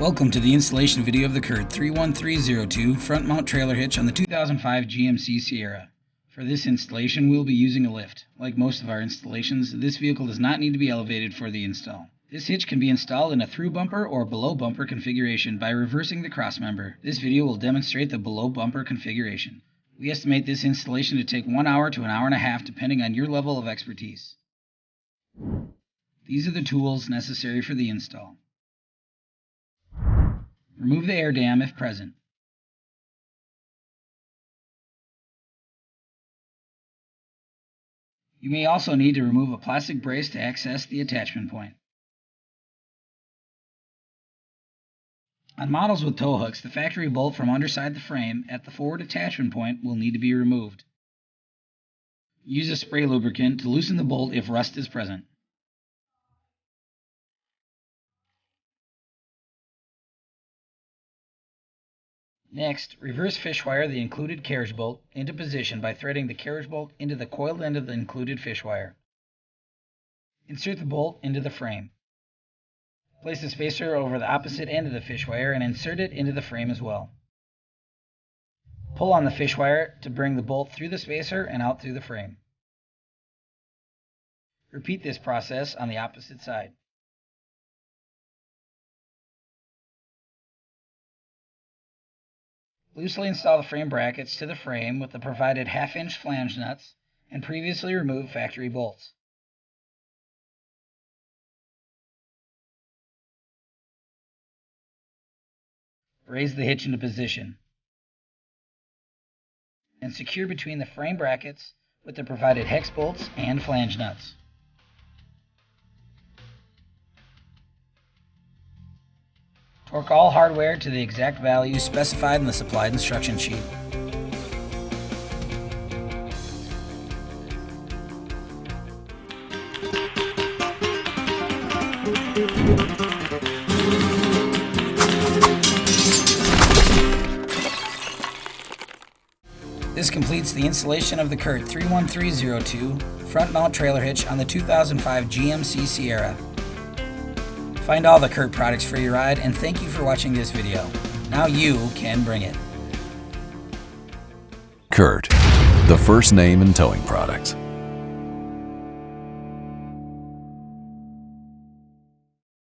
Welcome to the installation video of the Curt 31302 front mount trailer hitch on the 2005 GMC Sierra. For this installation, we'll be using a lift. Like most of our installations, this vehicle does not need to be elevated for the install. This hitch can be installed in a through bumper or below bumper configuration by reversing the crossmember. This video will demonstrate the below bumper configuration. We estimate this installation to take 1 hour to an hour and a half depending on your level of expertise. These are the tools necessary for the install. Remove the air dam if present. You may also need to remove a plastic brace to access the attachment point. On models with tow hooks, the factory bolt from underside the frame at the forward attachment point will need to be removed. Use a spray lubricant to loosen the bolt if rust is present. Next, reverse fish wire the included carriage bolt into position by threading the carriage bolt into the coiled end of the included fish wire. Insert the bolt into the frame. Place the spacer over the opposite end of the fish wire and insert it into the frame as well. Pull on the fish wire to bring the bolt through the spacer and out through the frame. Repeat this process on the opposite side. Loosely install the frame brackets to the frame with the provided 1/2-inch flange nuts and previously removed factory bolts. Raise the hitch into position and secure between the frame brackets with the provided hex bolts and flange nuts. Torque all hardware to the exact value specified in the supplied instruction sheet. This completes the installation of the Curt 31302 front mount trailer hitch on the 2005 GMC Sierra. Find all the Curt products for your ride, and thank you for watching this video. Now you can bring it. Curt, the first name in towing products.